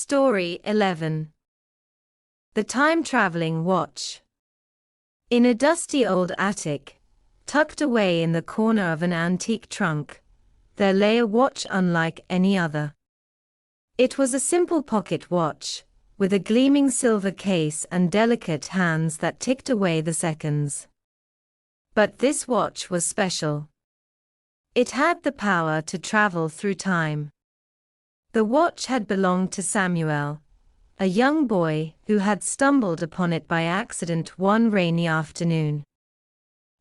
Story 11. The Time-Traveling Watch. In a dusty old attic, tucked away in the corner of an antique trunk, there lay a watch unlike any other. It was a simple pocket watch, with a gleaming silver case and delicate hands that ticked away the seconds. But this watch was special. It had the power to travel through time. The watch had belonged to Samuel, a young boy who had stumbled upon it by accident one rainy afternoon.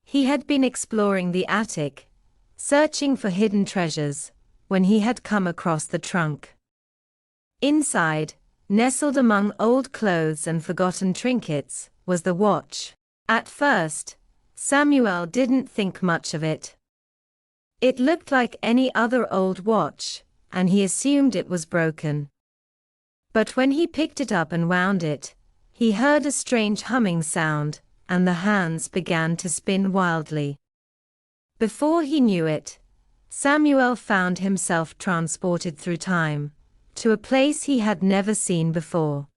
He had been exploring the attic, searching for hidden treasures, when he had come across the trunk. Inside, nestled among old clothes and forgotten trinkets, was the watch. At first, Samuel didn't think much of it. It looked like any other old watch, and he assumed it was broken. But when he picked it up and wound it, he heard a strange humming sound, and the hands began to spin wildly. Before he knew it, Samuel found himself transported through time, to a place he had never seen before.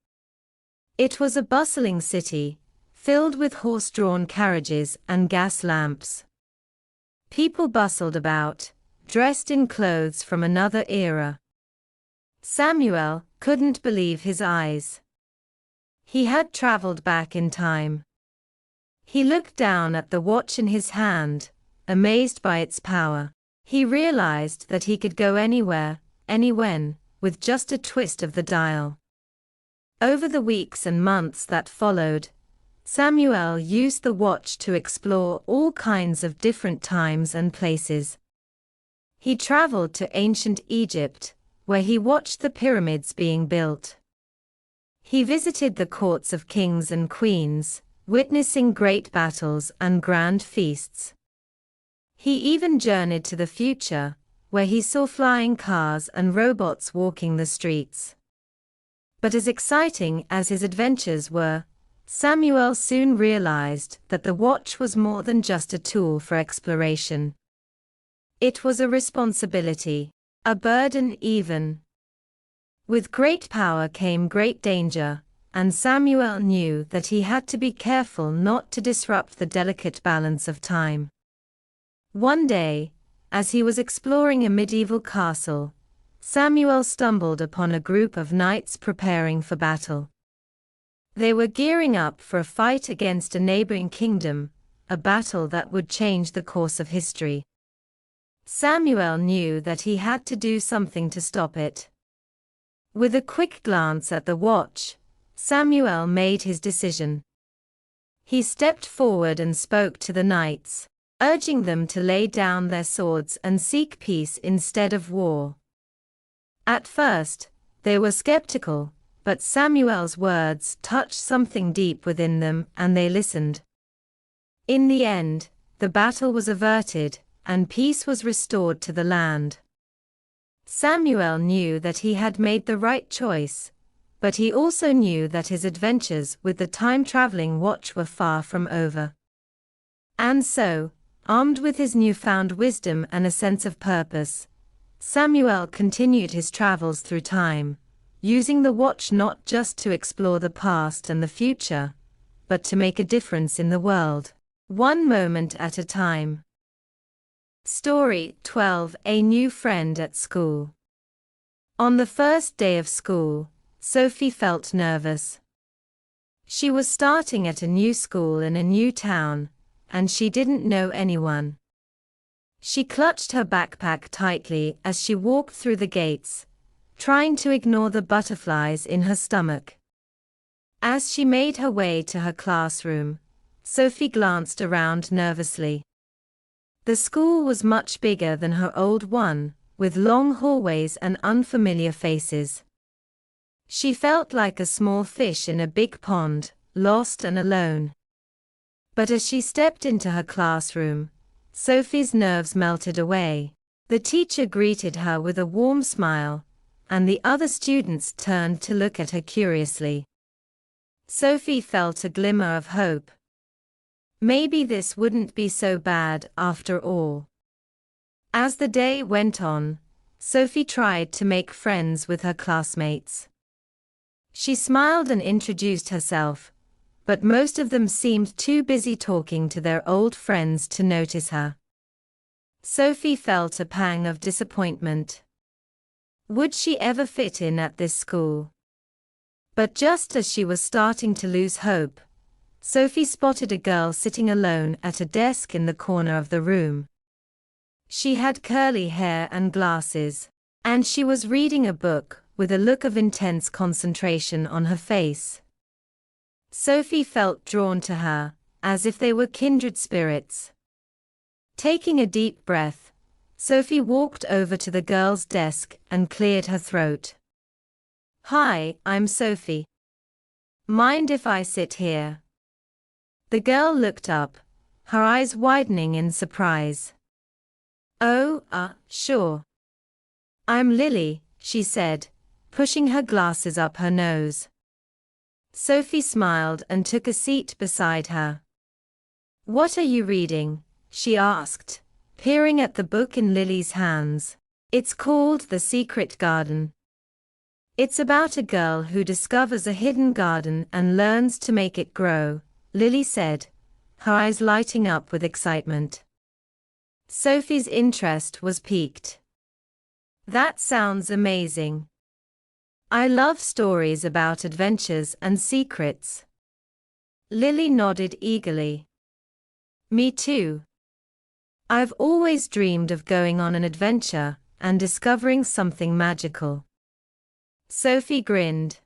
It was a bustling city, filled with horse-drawn carriages and gas lamps. People bustled about, dressed in clothes from another era. Samuel couldn't believe his eyes. He had traveled back in time. He looked down at the watch in his hand, amazed by its power. He realized that he could go anywhere, anywhen, with just a twist of the dial. Over the weeks and months that followed, Samuel used the watch to explore all kinds of different times and places. He traveled to ancient Egypt, where he watched the pyramids being built. He visited the courts of kings and queens, witnessing great battles and grand feasts. He even journeyed to the future, where he saw flying cars and robots walking the streets. But as exciting as his adventures were, Samuel soon realized that the watch was more than just a tool for exploration. It was a responsibility, a burden even. With great power came great danger, and Samuel knew that he had to be careful not to disrupt the delicate balance of time. One day, as he was exploring a medieval castle, Samuel stumbled upon a group of knights preparing for battle. They were gearing up for a fight against a neighboring kingdom, a battle that would change the course of history. Samuel knew that he had to do something to stop it. With a quick glance at the watch, Samuel made his decision. He stepped forward and spoke to the knights, urging them to lay down their swords and seek peace instead of war. At first, they were skeptical, but Samuel's words touched something deep within them and they listened. In the end, the battle was averted, and peace was restored to the land. Samuel knew that he had made the right choice, but he also knew that his adventures with the time-traveling watch were far from over. And so, armed with his newfound wisdom and a sense of purpose, Samuel continued his travels through time, using the watch not just to explore the past and the future, but to make a difference in the world, one moment at a time. Story 12. A new friend at school. On the first day of school, Sophie felt nervous. She was starting at a new school in a new town, and she didn't know anyone. She clutched her backpack tightly as she walked through the gates, trying to ignore the butterflies in her stomach. As she made her way to her classroom, Sophie glanced around nervously. The school was much bigger than her old one, with long hallways and unfamiliar faces. She felt like a small fish in a big pond, lost and alone. But as she stepped into her classroom, Sophie's nerves melted away. The teacher greeted her with a warm smile, and the other students turned to look at her curiously. Sophie felt a glimmer of hope. Maybe this wouldn't be so bad after all. As the day went on, Sophie tried to make friends with her classmates. She smiled and introduced herself, but most of them seemed too busy talking to their old friends to notice her. Sophie felt a pang of disappointment. Would she ever fit in at this school? But just as she was starting to lose hope, Sophie spotted a girl sitting alone at a desk in the corner of the room. She had curly hair and glasses, and she was reading a book with a look of intense concentration on her face. Sophie felt drawn to her, as if they were kindred spirits. Taking a deep breath, Sophie walked over to the girl's desk and cleared her throat. "Hi, I'm Sophie. Mind if I sit here?" The girl looked up, her eyes widening in surprise. "Oh, sure. I'm Lily," she said, pushing her glasses up her nose. Sophie smiled and took a seat beside her. "What are you reading?" she asked, peering at the book in Lily's hands. "It's called The Secret Garden. It's about a girl who discovers a hidden garden and learns to make it grow," Lily said, her eyes lighting up with excitement. Sophie's interest was piqued. "That sounds amazing. I love stories about adventures and secrets." Lily nodded eagerly. "Me too. I've always dreamed of going on an adventure and discovering something magical." Sophie grinned.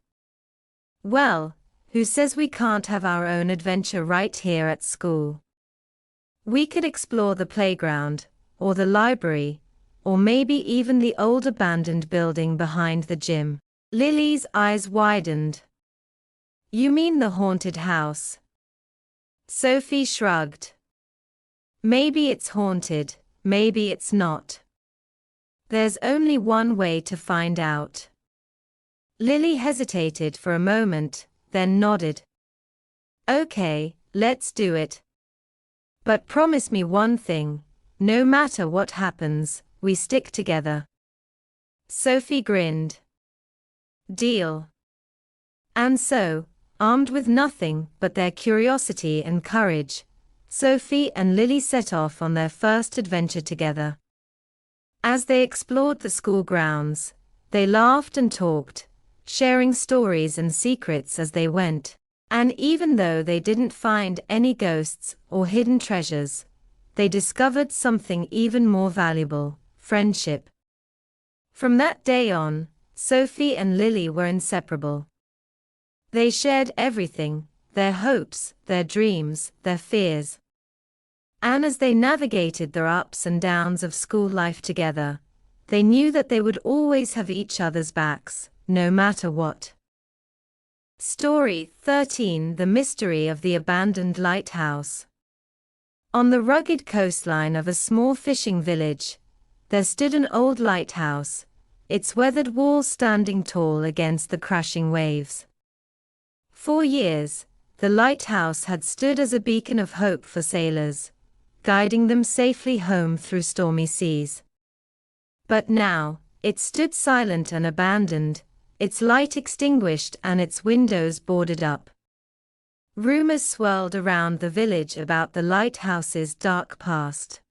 "Well, who says we can't have our own adventure right here at school? We could explore the playground, or the library, or maybe even the old abandoned building behind the gym." Lily's eyes widened. "You mean the haunted house?" Sophie shrugged. "Maybe it's haunted, maybe it's not. There's only one way to find out." Lily hesitated for a moment, then nodded. "Okay, let's do it. But promise me one thing, no matter what happens, we stick together." Sophie grinned. "Deal." And so, armed with nothing but their curiosity and courage, Sophie and Lily set off on their first adventure together. As they explored the school grounds, they laughed and talked, sharing stories and secrets as they went. And even though they didn't find any ghosts or hidden treasures, they discovered something even more valuable: friendship. From that day on, Sophie and Lily were inseparable. They shared everything: their hopes, their dreams, their fears. And as they navigated the ups and downs of school life together, they knew that they would always have each other's backs, no matter what. Story 13: The Mystery of the Abandoned Lighthouse. On the rugged coastline of a small fishing village, there stood an old lighthouse, its weathered walls standing tall against the crashing waves. For years, the lighthouse had stood as a beacon of hope for sailors, guiding them safely home through stormy seas. But now, it stood silent and abandoned, its light extinguished and its windows boarded up. Rumors swirled around the village about the lighthouse's dark past.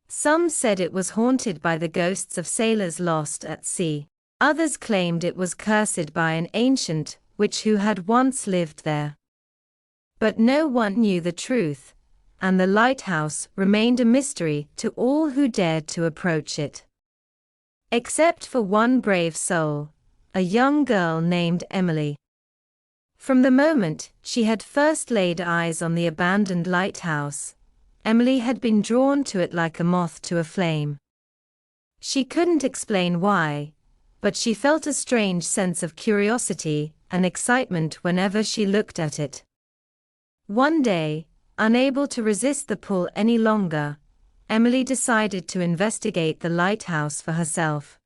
Some said it was haunted by the ghosts of sailors lost at sea. Others claimed it was cursed by an ancient witch who had once lived there. But no one knew the truth, and the lighthouse remained a mystery to all who dared to approach it. Except for one brave soul, a young girl named Emily. From the moment she had first laid eyes on the abandoned lighthouse, Emily had been drawn to it like a moth to a flame. She couldn't explain why, but she felt a strange sense of curiosity and excitement whenever she looked at it. One day, unable to resist the pull any longer, Emily decided to investigate the lighthouse for herself.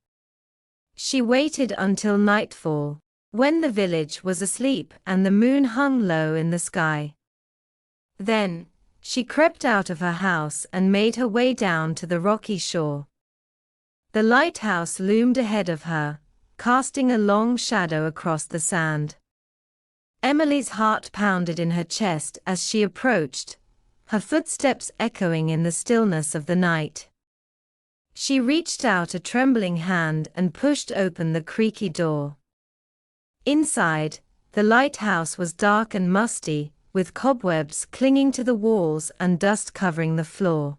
She waited until nightfall, when the village was asleep and the moon hung low in the sky. Then, she crept out of her house and made her way down to the rocky shore. The lighthouse loomed ahead of her, casting a long shadow across the sand. Emily's heart pounded in her chest as she approached, her footsteps echoing in the stillness of the night. She reached out a trembling hand and pushed open the creaky door. Inside, the lighthouse was dark and musty, with cobwebs clinging to the walls and dust covering the floor.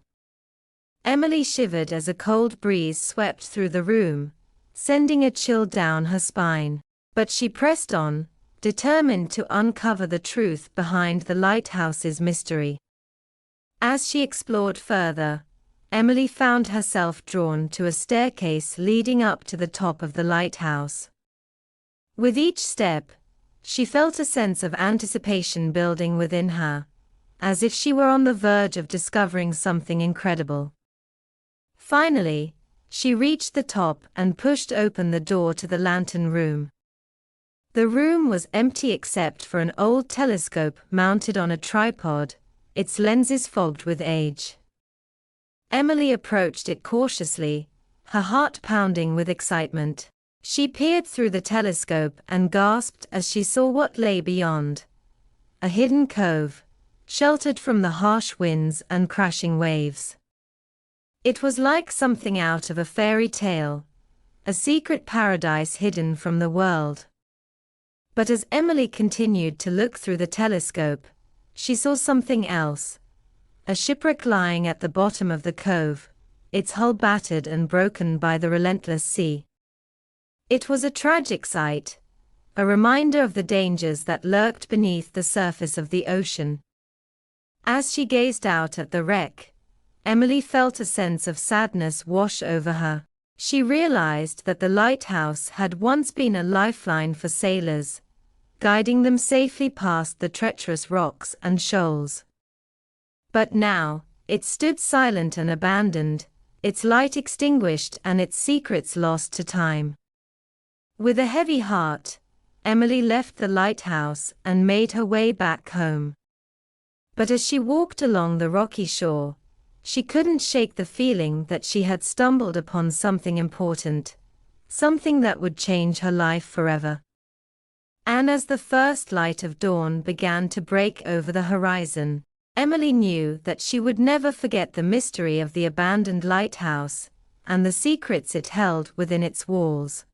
Emily shivered as a cold breeze swept through the room, sending a chill down her spine. But she pressed on, determined to uncover the truth behind the lighthouse's mystery. As she explored further, Emily found herself drawn to a staircase leading up to the top of the lighthouse. With each step, she felt a sense of anticipation building within her, as if she were on the verge of discovering something incredible. Finally, she reached the top and pushed open the door to the lantern room. The room was empty except for an old telescope mounted on a tripod, its lenses fogged with age. Emily approached it cautiously, her heart pounding with excitement. She peered through the telescope and gasped as she saw what lay beyond. A hidden cove, sheltered from the harsh winds and crashing waves. It was like something out of a fairy tale, a secret paradise hidden from the world. But as Emily continued to look through the telescope, she saw something else. A shipwreck lying at the bottom of the cove, its hull battered and broken by the relentless sea. It was a tragic sight, a reminder of the dangers that lurked beneath the surface of the ocean. As she gazed out at the wreck, Emily felt a sense of sadness wash over her. She realized that the lighthouse had once been a lifeline for sailors, guiding them safely past the treacherous rocks and shoals. But now, it stood silent and abandoned, its light extinguished and its secrets lost to time. With a heavy heart, Emily left the lighthouse and made her way back home. But as she walked along the rocky shore, she couldn't shake the feeling that she had stumbled upon something important, something that would change her life forever. And as the first light of dawn began to break over the horizon, Emily knew that she would never forget the mystery of the abandoned lighthouse and the secrets it held within its walls.